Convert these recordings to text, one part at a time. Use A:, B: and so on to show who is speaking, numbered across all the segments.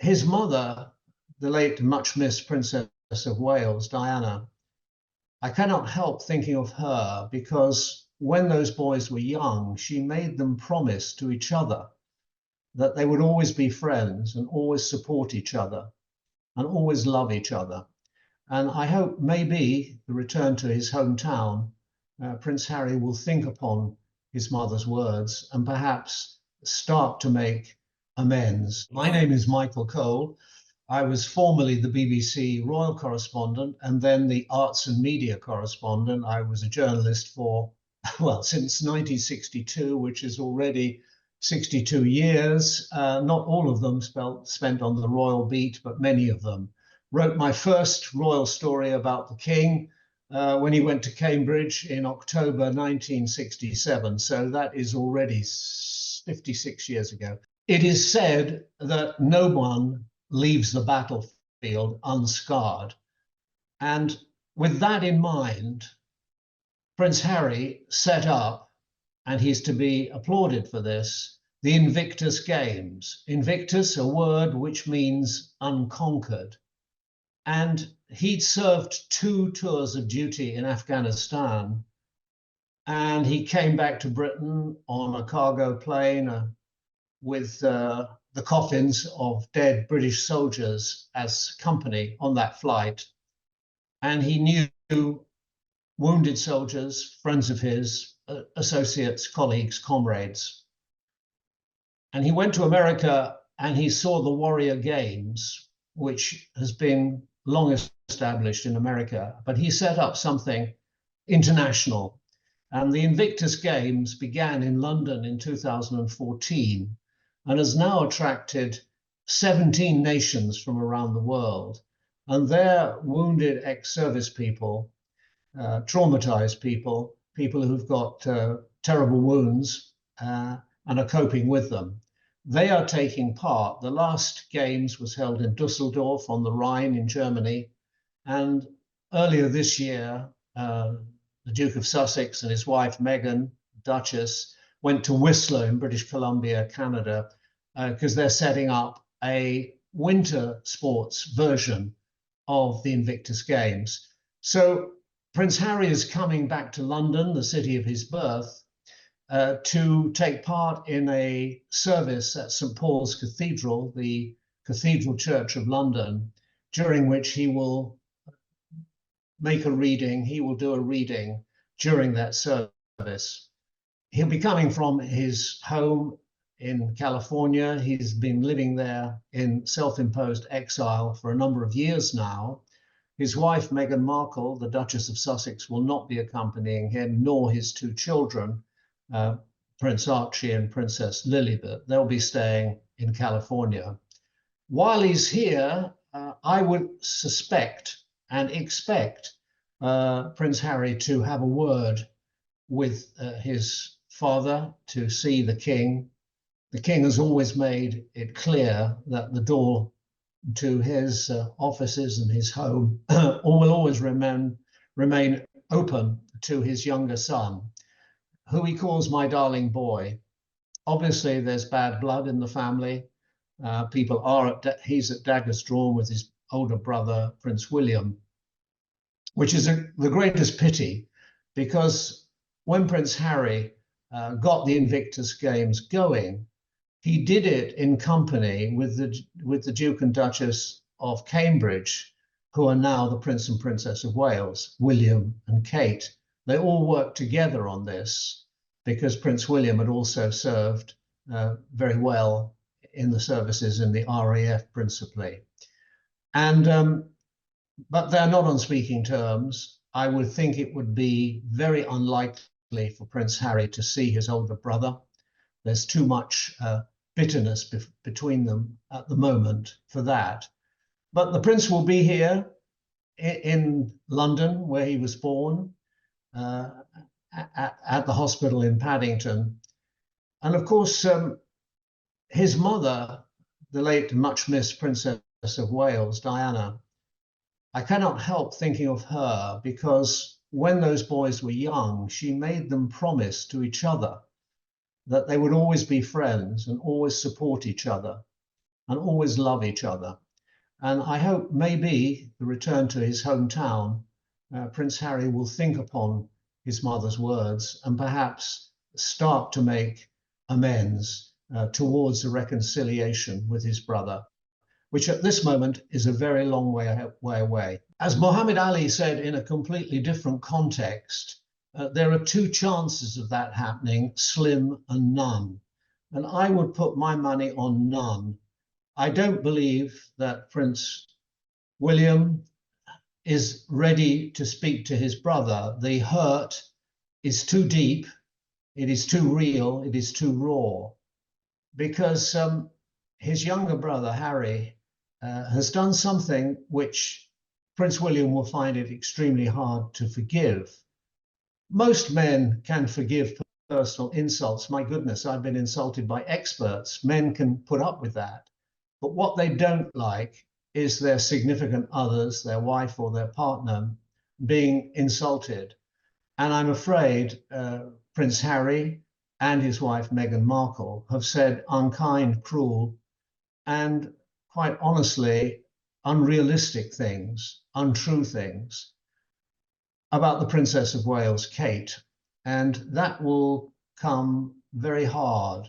A: His mother, the late much missed Princess of Wales, Diana, I cannot help thinking of her because when those boys were young, she made them promise to each other that they would always be friends and always support each other and always love each other. And I hope maybe the return to his hometown, Prince Harry will think upon his mother's words and perhaps start to make amends. My name is Michael Cole. I was formerly the BBC royal correspondent and then the arts and media correspondent. I was a journalist for, well, since 1962, which is already 62 years. Not all of them spent on the royal beat, but many of them. Wrote my first royal story about the King when he went to Cambridge in October 1967. So that is already 56 years ago. It is said that no one leaves the battlefield unscarred. And with that in mind, Prince Harry set up, and he's to be applauded for this, the Invictus Games. Invictus, a word which means unconquered. And he'd served 2 tours of duty in Afghanistan, and he came back to Britain on a cargo plane with the coffins of dead British soldiers as company on that flight. And he knew wounded soldiers, friends of his, associates, colleagues, comrades. And he went to America and he saw the Warrior Games, which has been long established in America, but he set up something international. And the Invictus Games began in London in 2014 and has now attracted 17 nations from around the world. And they're wounded ex-service people, traumatized people, people who've got terrible wounds and are coping with them. They are taking part. The last Games was held in Dusseldorf on the Rhine in Germany. And earlier this year, the Duke of Sussex and his wife, Meghan, Duchess, went to Whistler in British Columbia, Canada, because they're setting up a winter sports version of the Invictus Games. So Prince Harry is coming back to London, the city of his birth, to take part in a service at St. Paul's Cathedral, the Cathedral Church of London, during which he will make a reading. He will do a reading during that service. He'll be coming from his home in California. He's been living there in self-imposed exile for a number of years now. His wife, Meghan Markle, the Duchess of Sussex, will not be accompanying him, nor his 2 children, Prince Archie and Princess Lilibet. They'll be staying in California. While he's here, I would suspect and expect Prince Harry to have a word with his father to see the King. The King has always made it clear that the door to his offices and his home will always remain open to his younger son, who he calls my darling boy. Obviously, there's bad blood in the family. He's at daggers drawn with his older brother, Prince William, which is the greatest pity, because when Prince Harry got the Invictus Games going, he did it in company with the Duke and Duchess of Cambridge, who are now the Prince and Princess of Wales, William and Kate. They all worked together on this because Prince William had also served very well in the services in the RAF principally. And but they're not on speaking terms. I would think it would be very unlikely for Prince Harry to see his older brother. There's too much bitterness between them at the moment for that. But the Prince will be here in London, where he was born, at the hospital in Paddington. And of course, his mother, the late much missed Princess of Wales, Diana, I cannot help thinking of her because when those boys were young, she made them promise to each other that they would always be friends and always support each other and always love each other. And I hope maybe the return to his hometown, Prince Harry will think upon his mother's words and perhaps start to make amends towards a reconciliation with his brother, which at this moment is a very long way away. As Muhammad Ali said in a completely different context, there are two chances of that happening, slim and none. And I would put my money on none. I don't believe that Prince William is ready to speak to his brother. The hurt is too deep, it is too real, it is too raw, because his younger brother, Harry, has done something which Prince William will find it extremely hard to forgive. Most men can forgive personal insults. My goodness, I've been insulted by experts. Men can put up with that. But what they don't like is their significant others, their wife or their partner, being insulted. And I'm afraid Prince Harry and his wife, Meghan Markle, have said unkind, cruel, and quite honestly, unrealistic things, untrue things about the Princess of Wales, Kate. And that will come very hard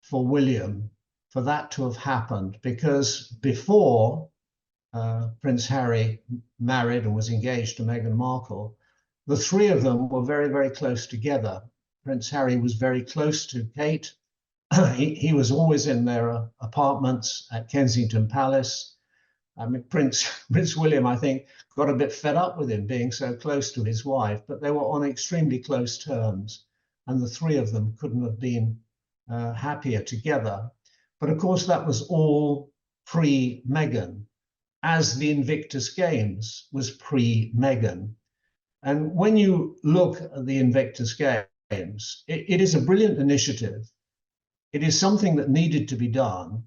A: for William, for that to have happened, because before Prince Harry married and was engaged to Meghan Markle, the three of them were very, very close together. Prince Harry was very close to Kate. He was always in their apartments at Kensington Palace. I mean, Prince William, I think, got a bit fed up with him being so close to his wife, but they were on extremely close terms, and the three of them couldn't have been happier together. But of course, that was all pre-Meghan, as the Invictus Games was pre-Meghan. And when you look at the Invictus Games, it is a brilliant initiative. It is something that needed to be done,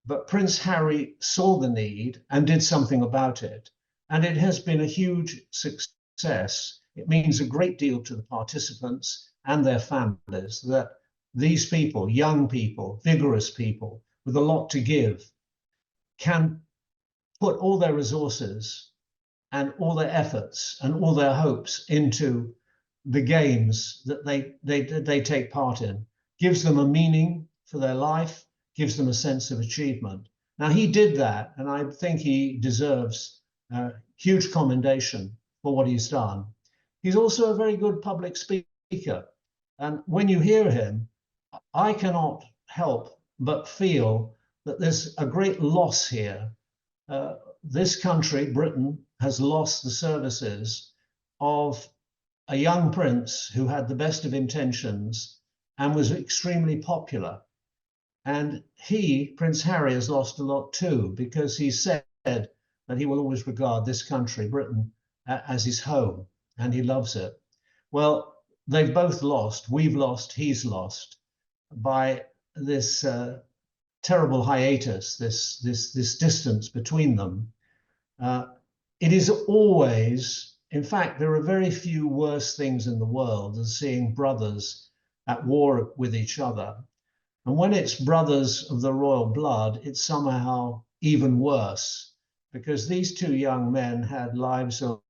A: but Prince Harry saw the need and did something about it. And it has been a huge success. It means a great deal to the participants and their families that these people, young people, vigorous people with a lot to give, can put all their resources and all their efforts and all their hopes into the games that they take part in. Gives them a meaning for their life, gives them a sense of achievement. Now, he did that, and I think he deserves huge commendation for what he's done. He's also a very good public speaker. And when you hear him, I cannot help but feel that there's a great loss here. This country, Britain, has lost the services of a young prince who had the best of intentions and was extremely popular. And he, Prince Harry, has lost a lot too, because he said that he will always regard this country, Britain, as his home, and he loves it. Well, they've both lost. We've lost, he's lost, by this terrible hiatus, this distance between them. It is always, in fact, there are very few worse things in the world than seeing brothers at war with each other. And when it's brothers of the royal blood, it's somehow even worse, because these two young men had lives of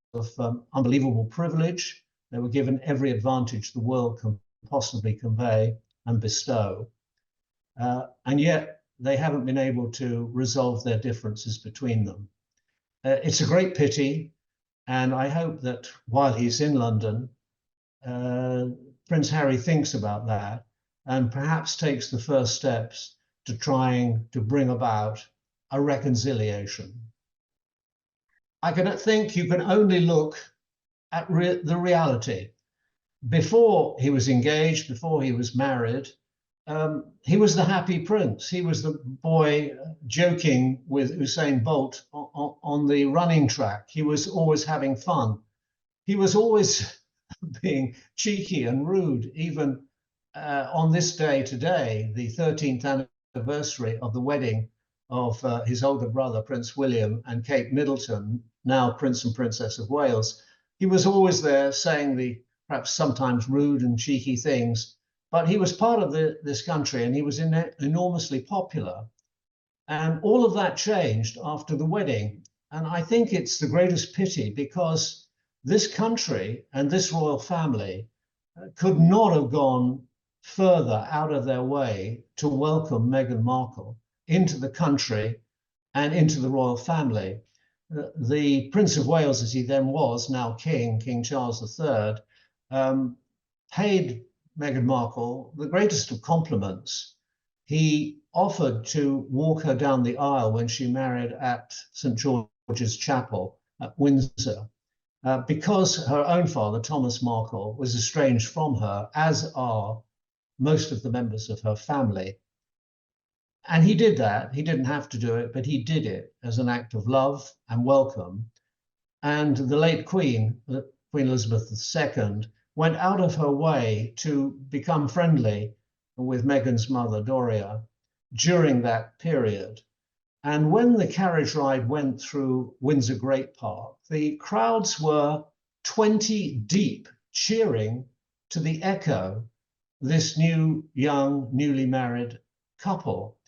A: unbelievable privilege. They were given every advantage the world can possibly convey and bestow. And yet they haven't been able to resolve their differences between them. It's a great pity. And I hope that while he's in London, Prince Harry thinks about that and perhaps takes the first steps to trying to bring about a reconciliation. I think you can only look at the reality. Before he was engaged, before he was married, he was the happy prince. He was the boy joking with Usain Bolt on the running track. He was always having fun. He was always being cheeky and rude, even on this day today, the 13th anniversary of the wedding of his older brother, Prince William, and Kate Middleton, now Prince and Princess of Wales. He was always there saying the perhaps sometimes rude and cheeky things, but he was part of this country and he was enormously popular. And all of that changed after the wedding. And I think it's the greatest pity because this country and this royal family could not have gone further out of their way to welcome Meghan Markle into the country and into the royal family. The Prince of Wales, as he then was, now King, King Charles III, paid Meghan Markle the greatest of compliments. He offered to walk her down the aisle when she married at St. George's Chapel at Windsor, because her own father, Thomas Markle, was estranged from her, as are most of the members of her family. And he did that. He didn't have to do it, but he did it as an act of love and welcome. And the late Queen, Queen Elizabeth II, went out of her way to become friendly with Meghan's mother, Doria, during that period. And when the carriage ride went through Windsor Great Park, the crowds were 20 deep, cheering to the echo this new, young, newly married couple.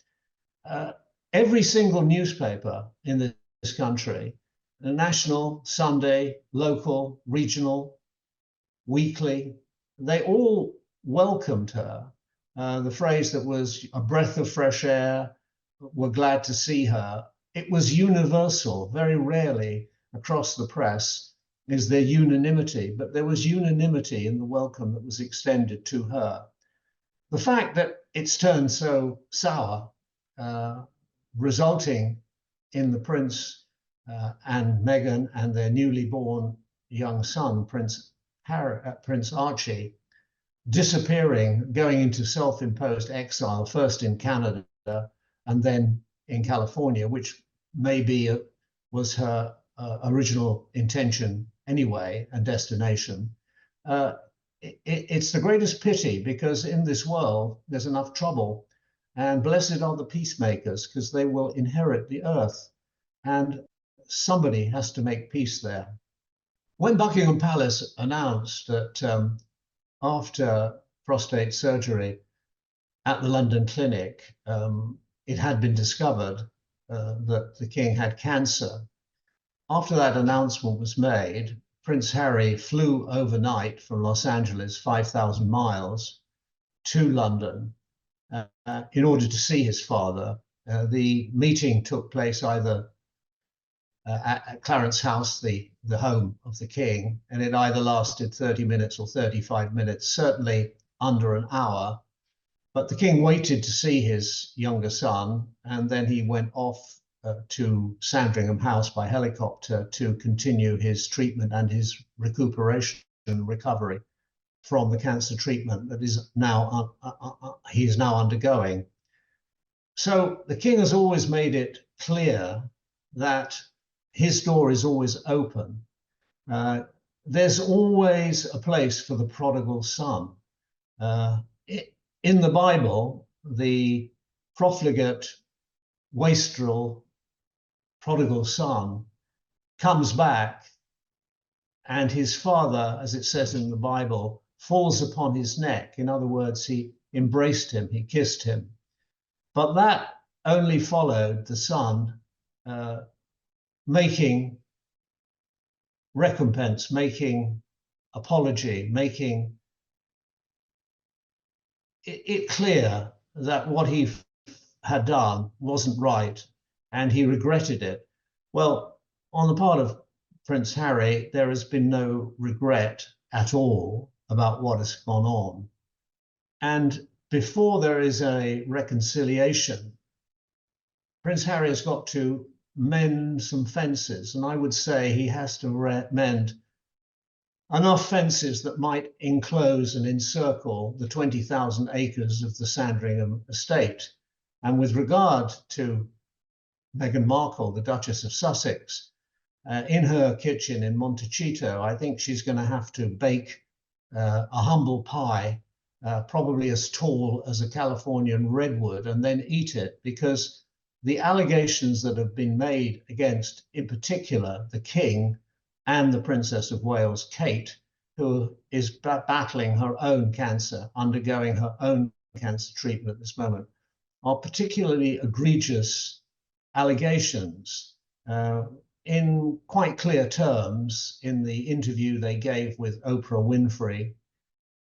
A: Every single newspaper in this country, the national, Sunday, local, regional, weekly, they all welcomed her. The phrase that was a breath of fresh air, we're glad to see her. It was universal. Very rarely across the press is there unanimity, but there was unanimity in the welcome that was extended to her. The fact that it's turned so sour, resulting in the Prince and Meghan and their newly born young son, Prince Archie, disappearing, going into self-imposed exile, first in Canada and then in California, which maybe was her original intention anyway and destination. It's the greatest pity because in this world there's enough trouble, and blessed are the peacemakers because they will inherit the earth, and somebody has to make peace there. When Buckingham Palace announced that after prostate surgery at the London clinic, it had been discovered that the king had cancer, after that announcement was made, Prince Harry flew overnight from Los Angeles, 5,000 miles, to London in order to see his father. The meeting took place either at Clarence House, the home of the king, and it either lasted 30 minutes or 35 minutes, certainly under an hour. But the king waited to see his younger son, and then he went off to Sandringham House by helicopter to continue his treatment and his recuperation and recovery from the cancer treatment that is now he is now undergoing. So the king has always made it clear that his door is always open. There's always a place for the prodigal son. In the Bible, the profligate, wastrel, prodigal son comes back, and his father, as it says in the Bible, falls upon his neck. In other words, he embraced him, he kissed him. But that only followed the son making recompense, making apology, making it clear that what he had done wasn't right, and he regretted it. Well, on the part of Prince Harry, there has been no regret at all about what has gone on. And before there is a reconciliation, Prince Harry has got to mend some fences, and I would say he has to mend enough fences that might enclose and encircle the 20,000 acres of the Sandringham estate. And with regard to Meghan Markle, the Duchess of Sussex, in her kitchen in Montecito, I think she's going to have to bake a humble pie, probably as tall as a Californian redwood, and then eat it, because the allegations that have been made against, in particular, the King and the Princess of Wales, Kate, who is battling her own cancer, undergoing her own cancer treatment at this moment, are particularly egregious allegations in quite clear terms in the interview they gave with Oprah Winfrey,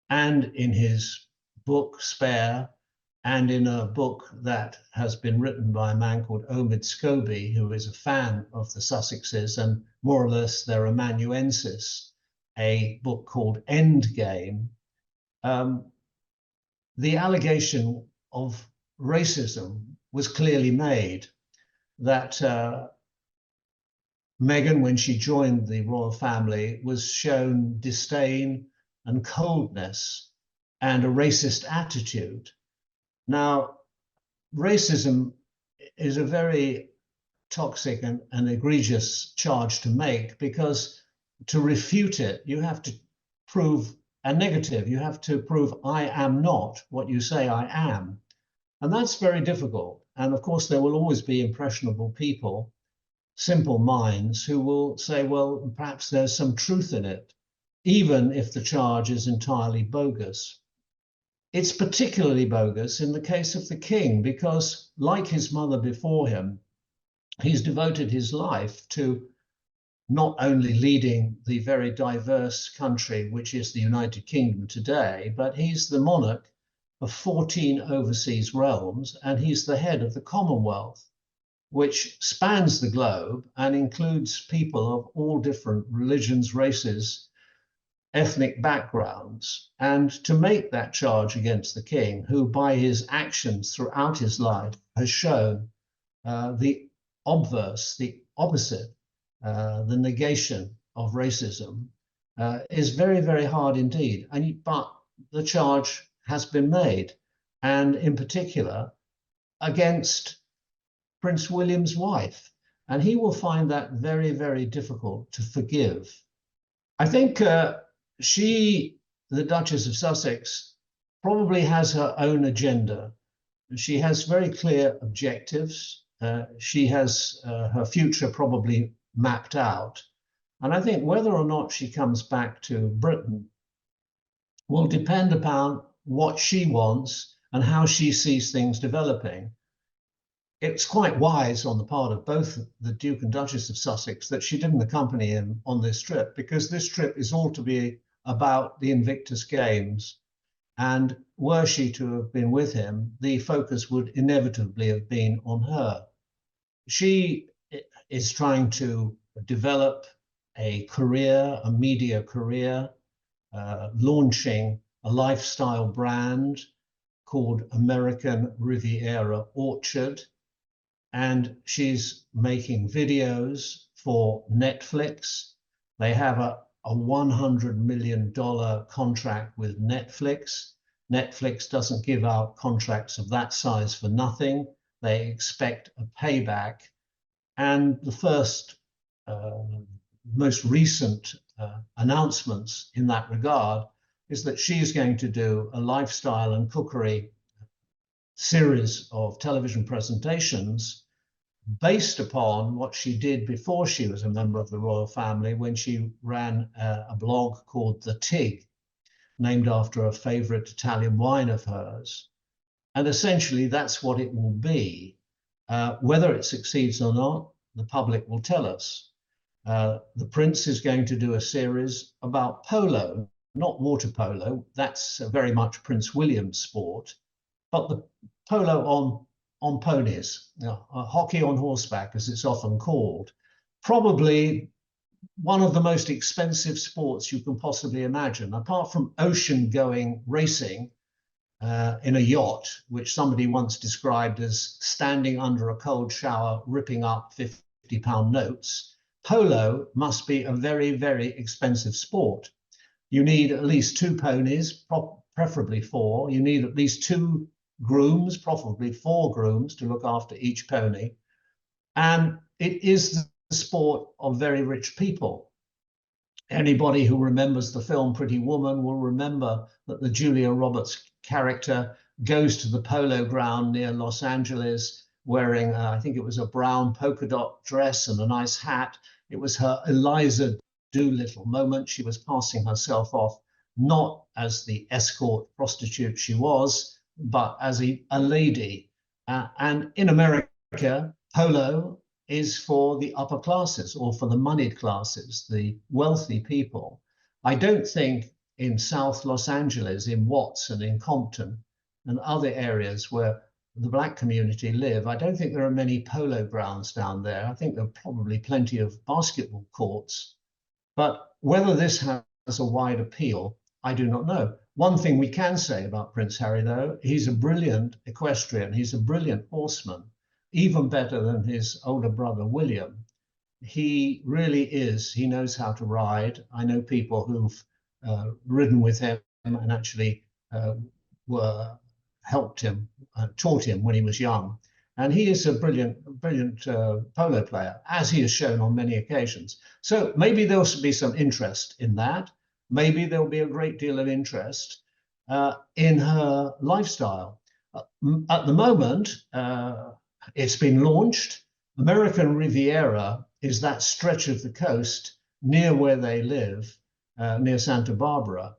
A: and in his book Spare, and in a book that has been written by a man called Omid Scobie, who is a fan of the Sussexes and more or less their amanuensis, a book called Endgame. The allegation of racism was clearly made, that Meghan, when she joined the royal family, was shown disdain and coldness and a racist attitude. Now, racism is a very toxic and egregious charge to make, because to refute it, you have to prove a negative. You have to prove, I am not what you say I am. And that's very difficult. And of course, there will always be impressionable people, simple minds, who will say, well, perhaps there's some truth in it, even if the charge is entirely bogus. It's particularly bogus in the case of the king, because like his mother before him, he's devoted his life to not only leading the very diverse country, which is the United Kingdom today, but he's the monarch of 14 overseas realms, and he's the head of the Commonwealth, which spans the globe and includes people of all different religions, races, ethnic backgrounds. And to make that charge against the king, who by his actions throughout his life has shown the obverse, the opposite, the negation of racism, is very, very hard indeed. But the charge has been made, and in particular against Prince William's wife, and he will find that very, very difficult to forgive. I think she, the Duchess of Sussex, probably has her own agenda. She has very clear objectives. She has her future probably mapped out. And I think whether or not she comes back to Britain will depend upon what she wants and how she sees things developing. It's quite wise on the part of both the Duke and Duchess of Sussex that she didn't accompany him on this trip, because this trip is all to be about the Invictus Games. And were she to have been with him, the focus would inevitably have been on her. She is trying to develop a career, a media career, launching a lifestyle brand called American Riviera Orchard. And she's making videos for Netflix. They have a $100 million contract with Netflix. Netflix doesn't give out contracts of that size for nothing. They expect a payback. And the first, most recent announcements in that regard is that she's going to do a lifestyle and cookery series of television presentations based upon what she did before she was a member of the royal family, when she ran a blog called The Tig, named after a favorite Italian wine of hers. And essentially that's what it will be. Whether it succeeds or not, the public will tell us. The Prince is going to do a series about polo, not water polo. That's very much Prince William's sport, but the polo on ponies, hockey on horseback, as it's often called. Probably one of the most expensive sports you can possibly imagine, apart from ocean-going racing in a yacht, which somebody once described as standing under a cold shower, ripping up 50-pound notes. Polo must be a very, very expensive sport. You need at least 2 ponies, preferably 4. You need at least 2 grooms, preferably 4 grooms, to look after each pony. And it is the sport of very rich people. Anybody who remembers the film Pretty Woman will remember that the Julia Roberts character goes to the polo ground near Los Angeles wearing, I think it was a brown polka dot dress and a nice hat. It was her Eliza Doolittle moment. She was passing herself off, not as the escort prostitute she was, but as a lady. And in America, Polo is for the upper classes or for the moneyed classes, the wealthy people. I don't think in South Los Angeles, in Watts and in Compton and other areas where the black community live, I don't think there are many polo grounds down there. I think there are probably plenty of basketball courts. But whether this has a wide appeal, I do not know. One thing we can say about Prince Harry, though, he's a brilliant equestrian. He's a brilliant horseman, even better than his older brother, William. He really is. He knows how to ride. I know people who've ridden with him and actually were helped him, taught him when he was young. And he is a brilliant polo player, as he has shown on many occasions. So maybe there'll be some interest in that. Maybe there'll be a great deal of interest in her lifestyle. At the moment, it's been launched. American Riviera is that stretch of the coast near where they live, near Santa Barbara.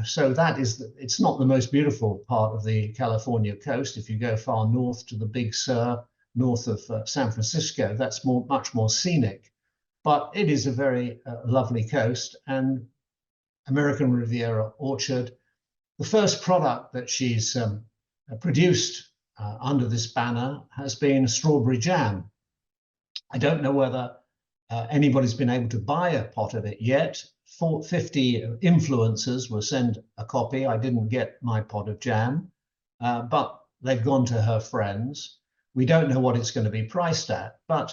A: So that is, it's not the most beautiful part of the California coast. If you go far north to the Big Sur, north of San Francisco, that's much more scenic. But it is a very lovely coast. And American Riviera Orchard, the first product that she's produced under this banner has been strawberry jam. I don't know whether anybody's been able to buy a pot of it yet. 50 influencers will send a copy. I didn't get my pot of jam, but they've gone to her friends. We don't know what it's going to be priced at, but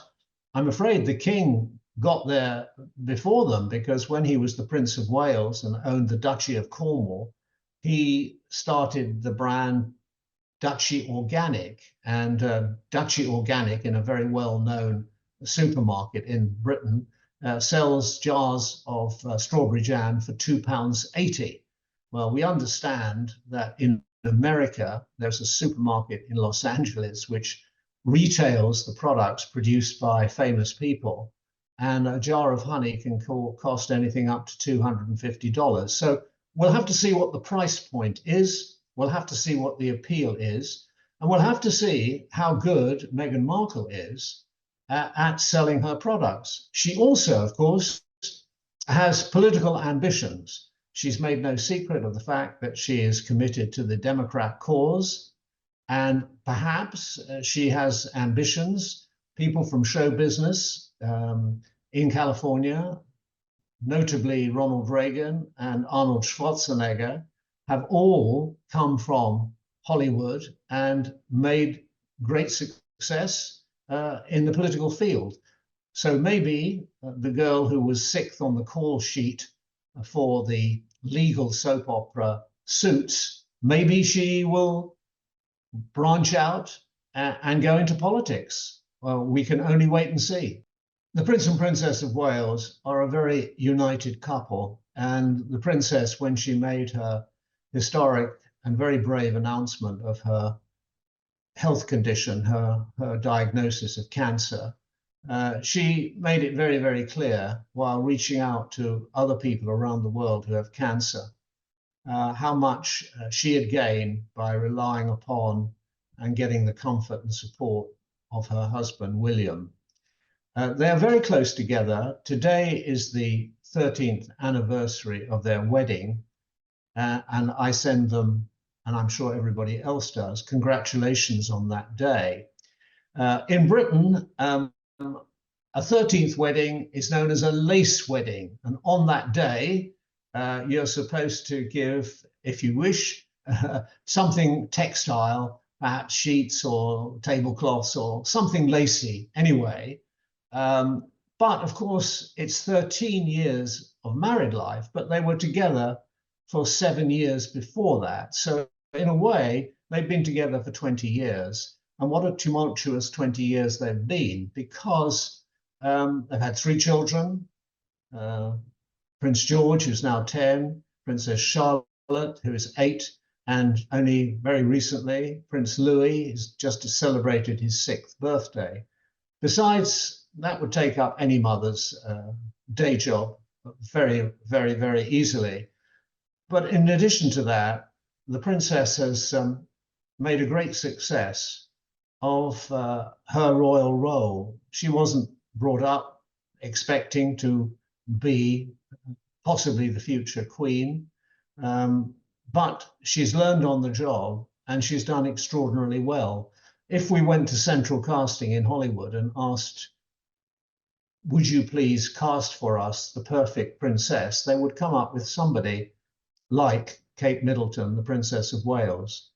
A: I'm afraid the king got there before them, because when he was the Prince of Wales and owned the Duchy of Cornwall, he started the brand Duchy Organic, and Duchy Organic, in a very well-known supermarket in Britain, sells jars of strawberry jam for £2.80. Well, we understand that in America, there's a supermarket in Los Angeles which retails the products produced by famous people, and a jar of honey can cost anything up to $250. So we'll have to see what the price point is. We'll have to see what the appeal is, and we'll have to see how good Meghan Markle is at selling her products. She also, of course, has political ambitions. She's made no secret of the fact that she is committed to the Democrat cause, and perhaps she has ambitions. People from show business in California, notably Ronald Reagan and Arnold Schwarzenegger, have all come from Hollywood and made great success in the political field. So maybe the girl who was sixth on the call sheet for the legal soap opera Suits, maybe she will branch out and go into politics. Well, we can only wait and see. The Prince and Princess of Wales are a very united couple, and the Princess, when she made her historic and very brave announcement of her health condition, her diagnosis of cancer, she made it very, very clear, while reaching out to other people around the world who have cancer, how much she had gained by relying upon and getting the comfort and support of her husband, William. They're very close together. Today is the 13th anniversary of their wedding, and I send them, and I'm sure everybody else does, congratulations on that day. In Britain, a 13th wedding is known as a lace wedding, and on that day, you're supposed to give, if you wish, something textile, perhaps sheets or tablecloths or something lacy anyway. But of course, it's 13 years of married life, but they were together for 7 years before that. So in a way, they've been together for 20 years. And what a tumultuous 20 years they've been, because they've had 3 children. Prince George, who's now 10, Princess Charlotte, who is 8, and only very recently, Prince Louis has just celebrated his 6th birthday. Besides, that would take up any mother's day job very, very, very easily. But in addition to that, the princess has made a great success of her royal role. She wasn't brought up expecting to be possibly the future queen, but she's learned on the job and she's done extraordinarily well. If we went to central casting in Hollywood and asked, would you please cast for us the perfect princess, they would come up with somebody like Kate Middleton, the Princess of Wales.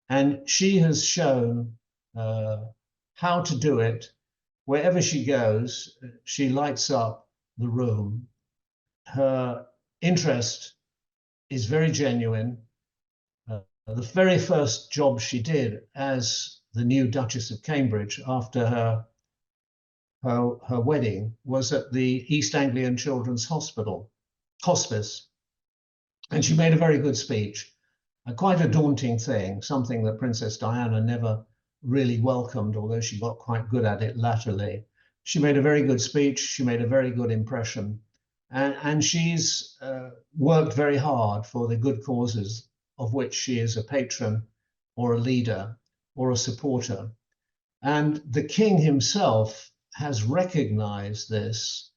A: And she has shown how to do it. Wherever she goes, she lights up the room. Her interest is very genuine. The very first job she did as the new Duchess of Cambridge after her wedding was at the East Anglian Children's Hospice. And she made a very good speech, quite a daunting thing, something that Princess Diana never really welcomed, although she got quite good at it latterly. She made a very good speech. She made a very good impression. And she's worked very hard for the good causes of which she is a patron or a leader or a supporter. And the king himself has recognized this.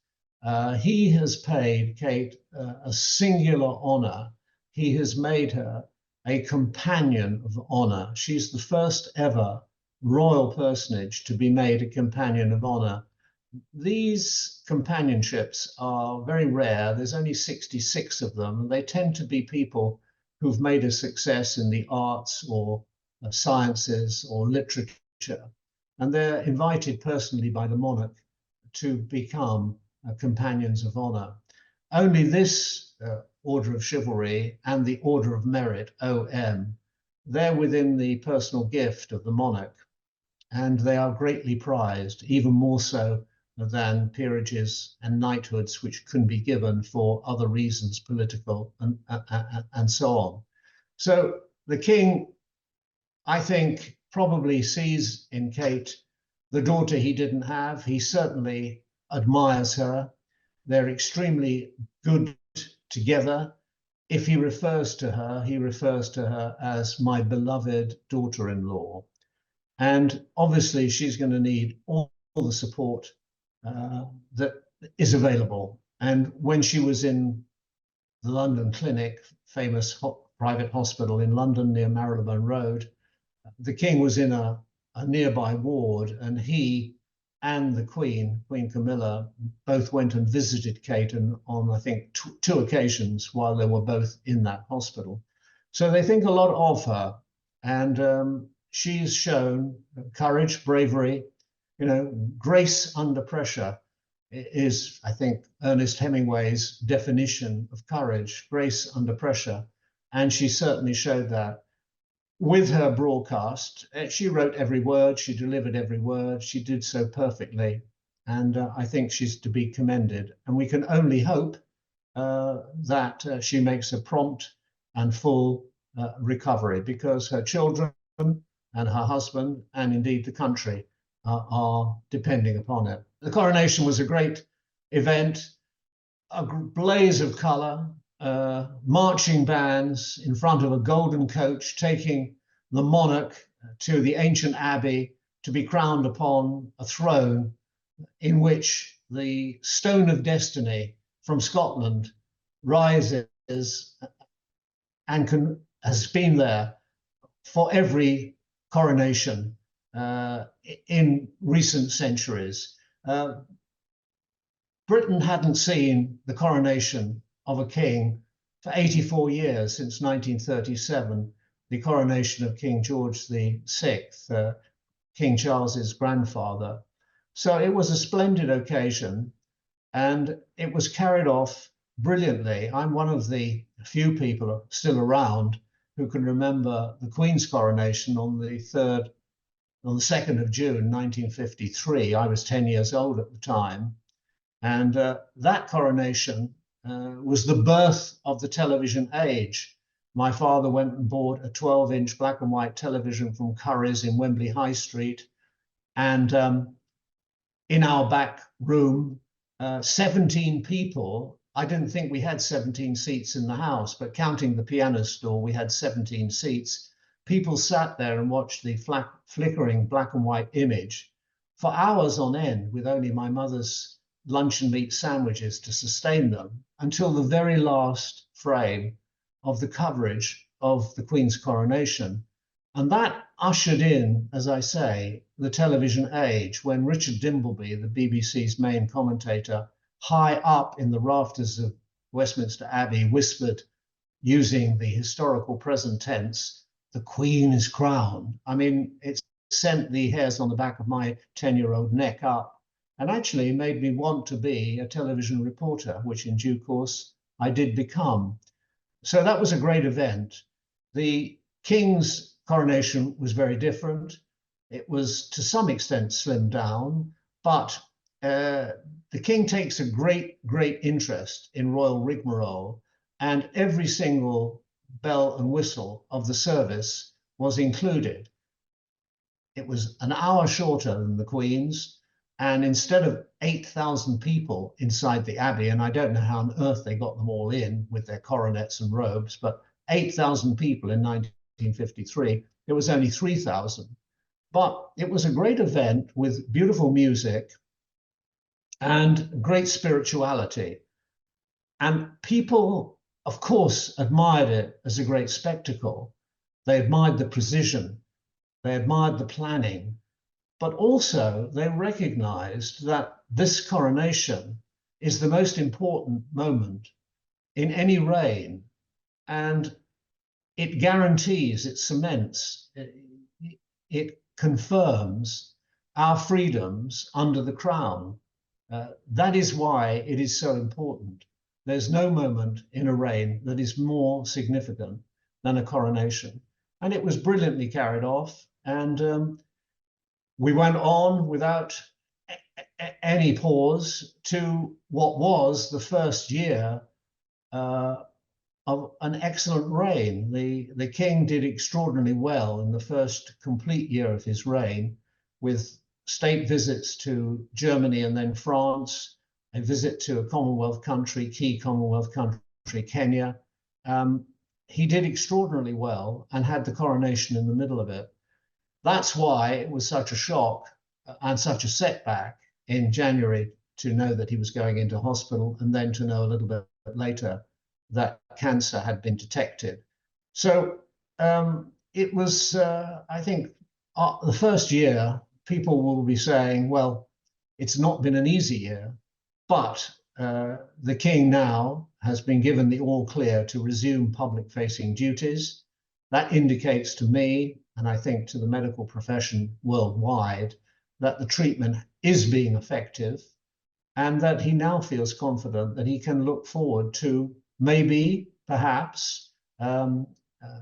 A: He has paid Kate a singular honor. He has made her a companion of honor. She's the first ever royal personage to be made a companion of honor. These companionships are very rare. There's only 66 of them, and they tend to be people who've made a success in the arts or sciences or literature. And they're invited personally by the monarch to become companions of honor. Only this Order of Chivalry and the Order of Merit, OM, they're within the personal gift of the monarch, and they are greatly prized, even more so than peerages and knighthoods, which can be given for other reasons, political and so on. So the king, I think, probably sees in Kate the daughter he didn't have. He certainly admires her. They're extremely good together. If he refers to her, he refers to her as my beloved daughter-in-law. And obviously, she's going to need all the support that is available. And when she was in the London Clinic, famous private hospital in London near Marylebone Road, the king was in a nearby ward, and he and the Queen Camilla, both went and visited Kate on, I think, two occasions while they were both in that hospital. So they think a lot of her, and she's shown courage, bravery, grace under pressure is, I think, Ernest Hemingway's definition of courage, grace under pressure. And she certainly showed that. With her broadcast, she wrote every word, she delivered every word, she did so perfectly. And I think she's to be commended. And we can only hope that she makes a prompt and full recovery, because her children and her husband, and indeed the country, are depending upon it. The coronation was a great event, a blaze of colour, marching bands in front of a golden coach taking the monarch to the ancient abbey to be crowned upon a throne in which the stone of destiny from Scotland rises and has been there for every coronation in recent centuries. Britain hadn't seen the coronation of a king for 84 years, since 1937, the coronation of King George VI, King Charles's grandfather. So it was a splendid occasion, and it was carried off brilliantly. I'm one of the few people still around who can remember the Queen's coronation on the 2nd of June, 1953. I was 10 years old at the time. And that coronation was the birth of the television age. My father went and bought a 12-inch black and white television from Curry's in Wembley High Street. And in our back room, 17 people, I didn't think we had 17 seats in the house, but counting the piano stool, we had 17 seats, people sat there and watched the flickering black and white image for hours on end with only my mother's luncheon meat sandwiches to sustain them until the very last frame of the coverage of the Queen's coronation. And that ushered in, as I say, the television age when Richard Dimbleby, the BBC's main commentator, high up in the rafters of Westminster Abbey, whispered, using the historical present tense, "The Queen is crowned." I mean, it sent the hairs on the back of my 10-year-old neck up and actually made me want to be a television reporter, which in due course I did become. So that was a great event. The King's coronation was very different. It was to some extent slimmed down, but the King takes a great interest in royal rigmarole, and every single bell and whistle of the service was included. It was an hour shorter than the Queen's, and instead of 8,000 people inside the Abbey, and I don't know how on earth they got them all in with their coronets and robes, but 8,000 people in 1953, it was only 3,000. But it was a great event with beautiful music and great spirituality. And people, of course, admired it as a great spectacle. They admired the precision, they admired the planning, but also they recognized that this coronation is the most important moment in any reign, and it guarantees, it cements, it confirms our freedoms under the crown. That is why it is so important. There's no moment in a reign that is more significant than a coronation. And it was brilliantly carried off. And we went on without any pause to what was the first year of an excellent reign. The King did extraordinarily well in the first complete year of his reign, with state visits to Germany and then France, a visit to a Commonwealth country, key Commonwealth country, Kenya. He did extraordinarily well and had the coronation in the middle of it. That's why it was such a shock and such a setback in January to know that he was going into hospital, and then to know a little bit later that cancer had been detected. So it was, I think, the first year, people will be saying, well, it's not been an easy year, but the King now has been given the all clear to resume public-facing duties. That indicates to me, and I think to the medical profession worldwide, that the treatment is being effective, and that he now feels confident that he can look forward to maybe, perhaps,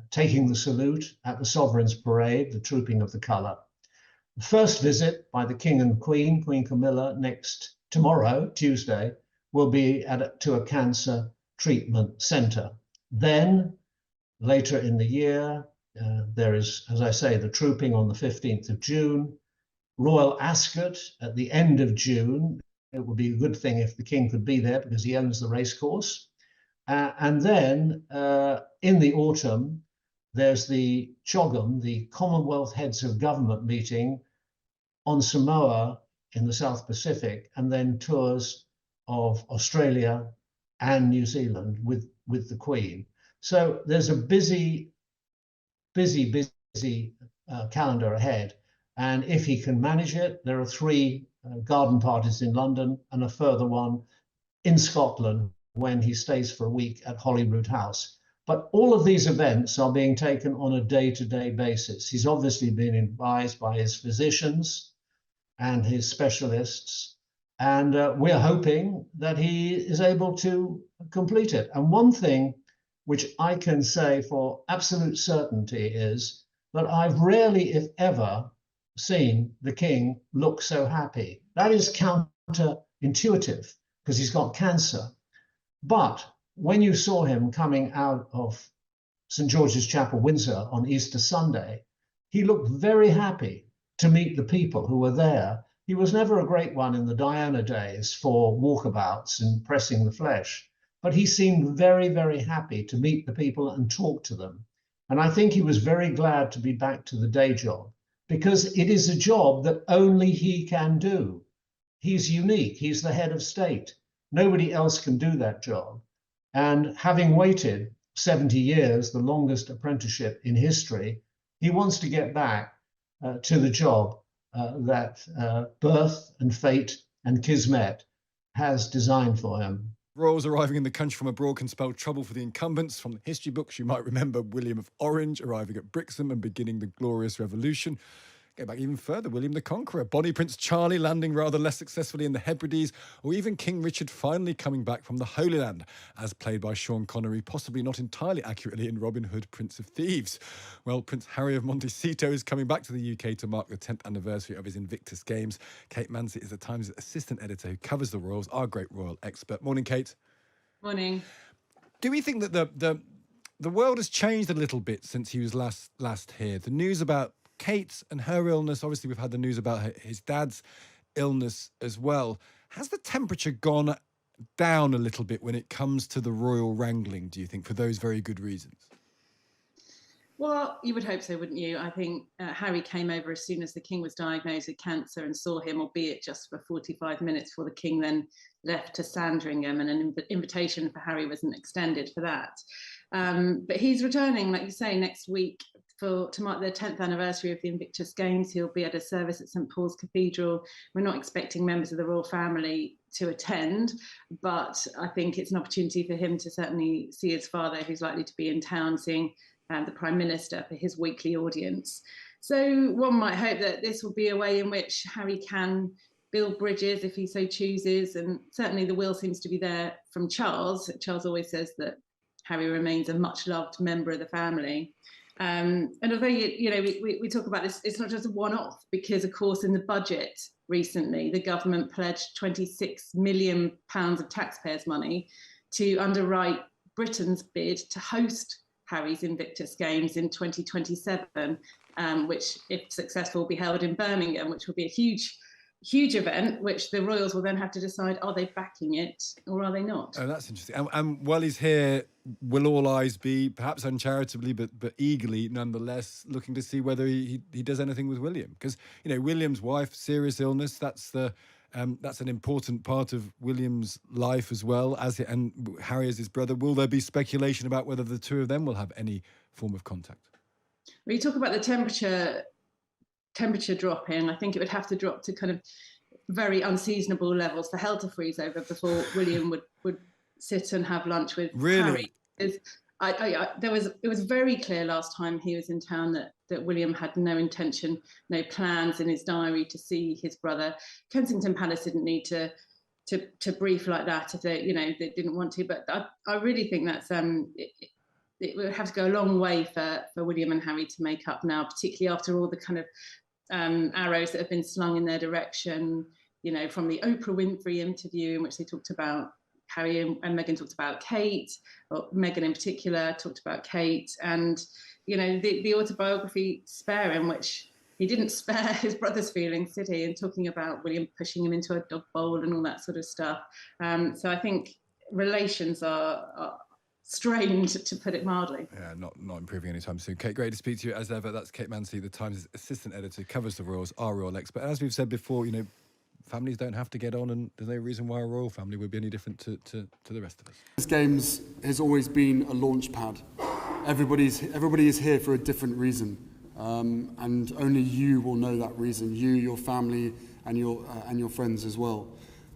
A: taking the salute at the Sovereign's Parade, the Trooping of the Colour. The first visit by the King and Queen, Queen Camilla, tomorrow, Tuesday, will be to a cancer treatment centre. Then, later in the year, there is, as I say, the trooping on the 15th of June, Royal Ascot at the end of June. It would be a good thing if the King could be there because he owns the racecourse. And then in the autumn, there's the CHOGM, the Commonwealth Heads of Government meeting on Samoa in the South Pacific, and then tours of Australia and New Zealand with the Queen. So there's a busy calendar ahead. And if he can manage it, there are 3 garden parties in London and a further one in Scotland when he stays for a week at Holyrood House. But all of these events are being taken on a day-to-day basis. He's obviously been advised by his physicians and his specialists, and we're hoping that he is able to complete it. And one thing which I can say for absolute certainty is that I've rarely, if ever, seen the King look so happy. That is counterintuitive because he's got cancer. But when you saw him coming out of St. George's Chapel, Windsor on Easter Sunday, he looked very happy to meet the people who were there. He was never a great one in the Diana days for walkabouts and pressing the flesh, but he seemed very, very happy to meet the people and talk to them. And I think he was very glad to be back to the day job, because it is a job that only he can do. He's unique. He's the head of state. Nobody else can do that job. And having waited 70 years, the longest apprenticeship in history, he wants to get back to the job that birth and fate and Kismet has designed for him.
B: Royals arriving in the country from abroad can spell trouble for the incumbents. From the history books, you might remember William of Orange arriving at Brixham and beginning the Glorious Revolution. Go back even further, William the Conqueror, Bonnie Prince Charlie landing rather less successfully in the Hebrides, or even King Richard finally coming back from the Holy Land, as played by Sean Connery, possibly not entirely accurately in Robin Hood, Prince of Thieves. Well, Prince Harry of Montecito is coming back to the UK to mark the 10th anniversary of his Invictus Games. Kate Mansey is the Times' assistant editor who covers the Royals, our great royal expert. Morning, Kate.
C: Morning.
B: Do we think that the world has changed a little bit since he was last here? The news about Kate and her illness, obviously we've had the news about his dad's illness as well. Has the temperature gone down a little bit when it comes to the royal wrangling, do you think, for those very good reasons?
C: Well, you would hope so, wouldn't you? I think Harry came over as soon as the King was diagnosed with cancer and saw him, albeit just for 45 minutes before the King then left to Sandringham, and an invitation for Harry wasn't extended for that. But he's returning, like you say, next week to mark the 10th anniversary of the Invictus Games. He'll be at a service at St Paul's Cathedral. We're not expecting members of the royal family to attend, but I think it's an opportunity for him to certainly see his father, who's likely to be in town, seeing the Prime Minister for his weekly audience. So one might hope that this will be a way in which Harry can build bridges if he so chooses, and certainly the will seems to be there from Charles. Charles always says that Harry remains a much-loved member of the family. And although we talk about this, it's not just a one-off, because of course in the budget recently the government pledged £26 million of taxpayers' money to underwrite Britain's bid to host Harry's Invictus Games in 2027, which, if successful, will be held in Birmingham, which will be a huge event, which the Royals will then have to decide, are they backing it or are they not?
B: Oh, that's interesting. And while he's here, will all eyes be, perhaps uncharitably, but eagerly, nonetheless, looking to see whether he does anything with William? Because, William's wife, serious illness, that's an important part of William's life as well, and Harry as his brother. Will there be speculation about whether the two of them will have any form of contact?
C: When you talk about the temperature dropping, I think it would have to drop to kind of very unseasonable levels for hell to freeze over before William would sit and have lunch with Harry. It was very clear last time he was in town that William had no intention, no plans in his diary to see his brother. Kensington Palace didn't need to brief like that if they didn't want to. But I really think that's it would have to go a long way for William and Harry to make up now, particularly after all the kind of arrows that have been slung in their direction. From the Oprah Winfrey interview in which they talked about Harry and Meghan talked about Kate, or Meghan in particular talked about Kate, and the autobiography Spare, in which he didn't spare his brother's feelings, did he? And talking about William pushing him into a dog bowl and all that sort of stuff. So I think relations are strained, to put it mildly.
B: Yeah, not improving anytime soon. Kate, great to speak to you as ever. That's Kate Mansey, the Times' assistant editor, covers the Royals, our royal expert. As we've said before, families don't have to get on, and there's no reason why a royal family would be any different to the rest of us.
D: This Games has always been a launch pad. Everybody is here for a different reason, and only you will know that reason. You, your family, and your friends as well.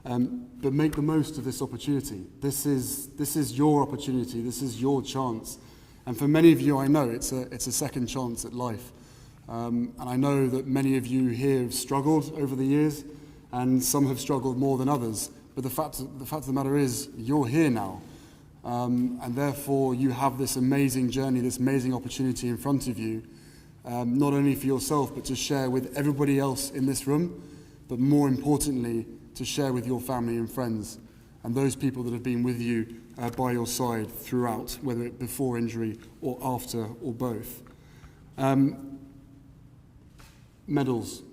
D: But make the most of this opportunity. This is your opportunity. This is your chance. And for many of you, I know it's a second chance at life. And I know that many of you here have struggled over the years, and some have struggled more than others. But the fact of the matter is, you're here now. And therefore, you have this amazing journey, this amazing opportunity in front of you, not only for yourself, but to share with everybody else in this room, but more importantly, to share with your family and friends, and those people that have been with you by your side throughout, whether it before injury or after, or both. Medals.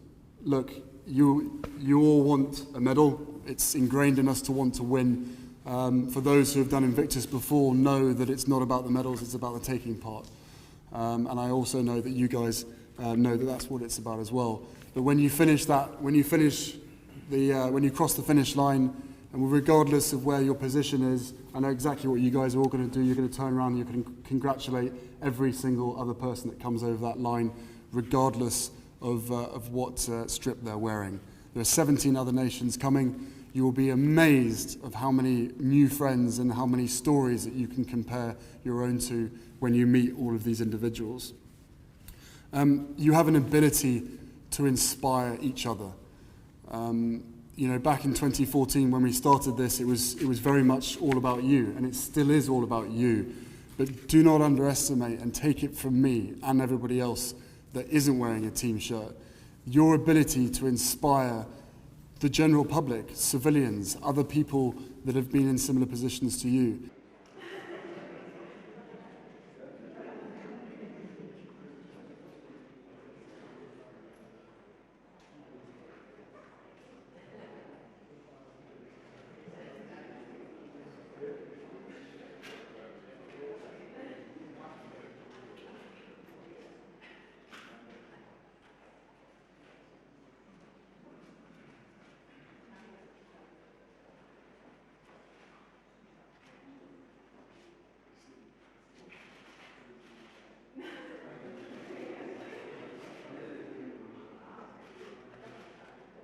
D: Look, you all want a medal. It's ingrained in us to want to win. For those who have done Invictus before, know that it's not about the medals, it's about the taking part. And I also know that you guys know that that's what it's about as well. But when you finish that, when you cross the finish line, and regardless of where your position is, I know exactly what you guys are all going to do. You're going to turn around and you're going to congratulate every single other person that comes over that line, regardless of what strip they're wearing. There are 17 other nations coming. You will be amazed of how many new friends and how many stories that you can compare your own to when you meet all of these individuals. You have an ability to inspire each other. Back in 2014 when we started this, it was very much all about you, and it still is all about you. But do not underestimate, and take it from me and everybody else that isn't wearing a team shirt, your ability to inspire the general public, civilians, other people that have been in similar positions to you.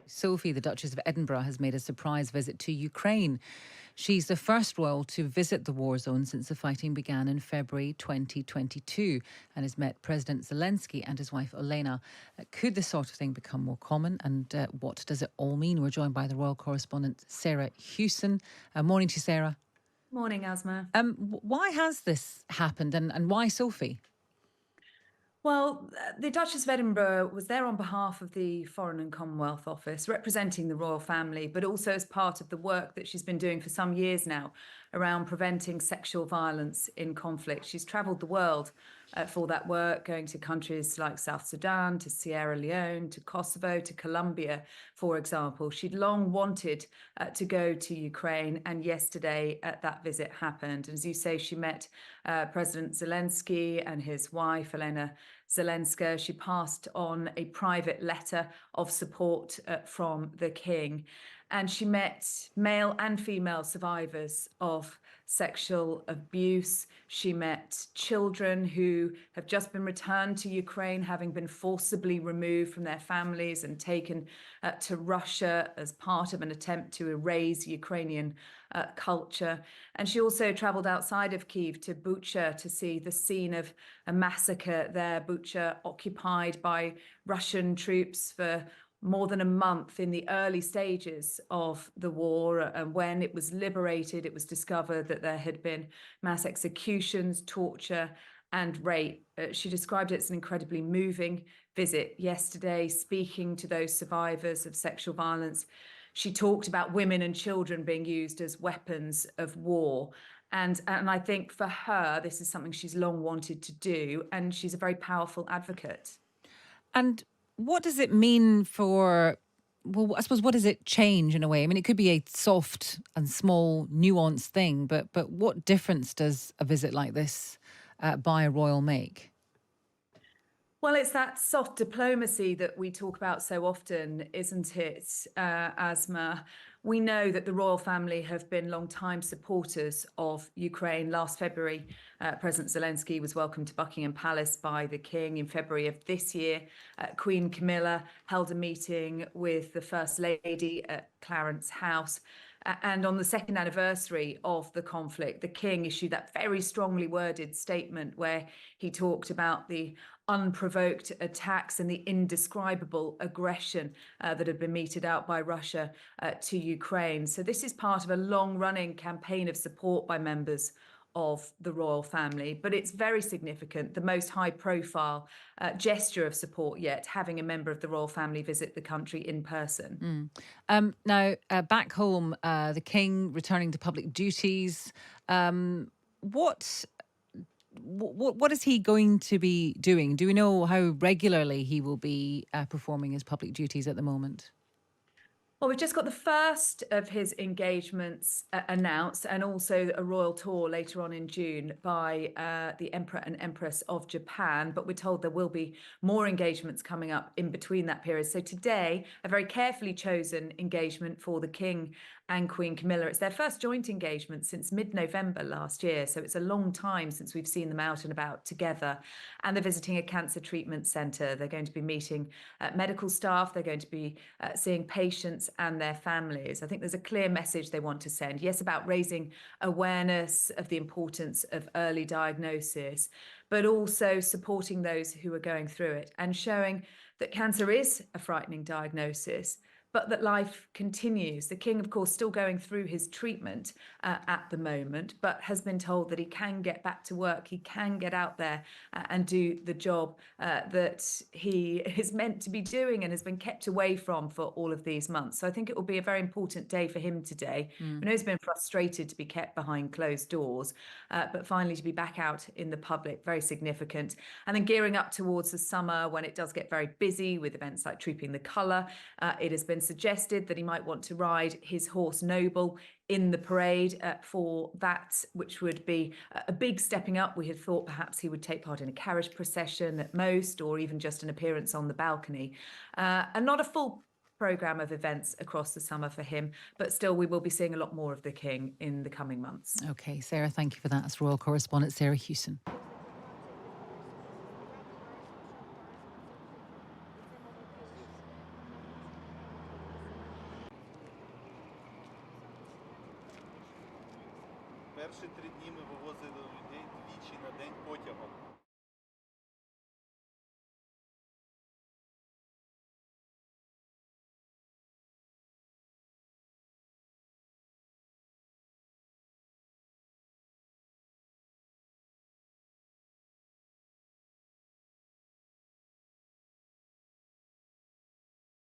E: Sophie, the Duchess of Edinburgh, has made a surprise visit to Ukraine. She's the first royal to visit the war zone since the fighting began in February 2022 and has met President Zelensky and his wife Olena. Could this sort of thing become more common, and what does it all mean? We're joined by the royal correspondent Sarah Hewson. Morning to you, Sarah.
F: Morning, Asma.
E: Why has this happened, and why Sophie?
F: Well, the Duchess of Edinburgh was there on behalf of the Foreign and Commonwealth Office, representing the royal family, but also as part of the work that she's been doing for some years now around preventing sexual violence in conflict. She's travelled the world for that work, going to countries like South Sudan, to Sierra Leone, to Kosovo, to Colombia, for example. She'd long wanted to go to Ukraine, and yesterday that visit happened. As you say, she met President Zelensky and his wife, Elena Zelenska. She passed on a private letter of support from the King. And she met male and female survivors of sexual abuse. She met children who have just been returned to Ukraine, having been forcibly removed from their families and taken to Russia as part of an attempt to erase Ukrainian culture. And she also travelled outside of Kyiv to Bucha to see the scene of a massacre there. Bucha occupied by Russian troops for more than a month in the early stages of the war. And when it was liberated, it was discovered that there had been mass executions, torture, and rape. She described it as an incredibly moving visit yesterday, speaking to those survivors of sexual violence. She talked about women and children being used as weapons of war. And I think for her, this is something she's long wanted to do, and she's a very powerful advocate.
E: And what does it mean for, well, I suppose, what does it change in a way? I mean, it could be a soft and small, nuanced thing, but what difference does a visit like this by a royal make?
F: Well, it's that soft diplomacy that we talk about so often, isn't it, Asma? We know that the royal family have been long-time supporters of Ukraine. Last February, President Zelensky was welcomed to Buckingham Palace by the King. In February of this year, Queen Camilla held a meeting with the First Lady at Clarence House. And on the second anniversary of the conflict, the King issued that very strongly worded statement where he talked about the unprovoked attacks and the indescribable aggression that had been meted out by Russia to Ukraine. So this is part of a long-running campaign of support by members of the royal family, but it's very significant, the most high-profile gesture of support yet, having a member of the royal family visit the country in person.
E: Now, back home, the King returning to public duties. What is he going to be doing? Do we know how regularly he will be performing his public duties at the moment?
F: Well, we've just got the first of his engagements announced, and also a royal tour later on in June by the Emperor and Empress of Japan. But we're told there will be more engagements coming up in between that period. So today, a very carefully chosen engagement for the King and Queen Camilla. It's their first joint engagement since mid-November last year. So it's a long time since we've seen them out and about together. And they're visiting a cancer treatment centre. They're going to be meeting medical staff. They're going to be seeing patients and their families. I think there's a clear message they want to send. Yes, about raising awareness of the importance of early diagnosis, but also supporting those who are going through it and showing that cancer is a frightening diagnosis, but that life continues. The King, of course, still going through his treatment at the moment, but has been told that he can get back to work, he can get out there and do the job that he is meant to be doing and has been kept away from for all of these months. So I think it will be a very important day for him today. I know he's been frustrated to be kept behind closed doors, but finally to be back out in the public, very significant. And then gearing up towards the summer when it does get very busy with events like Trooping the Colour, it has been suggested that he might want to ride his horse Noble in the parade for that, which would be a big stepping up. We had thought perhaps he would take part in a carriage procession at most, or even just an appearance on the balcony. And not a full programme of events across the summer for him, but still we will be seeing a lot more of the King in the coming months.
E: OK, Sarah, thank you for that. That's royal correspondent Sarah Hewson.
G: Перші 3 дні ми вивозили людей двічі на день потягом.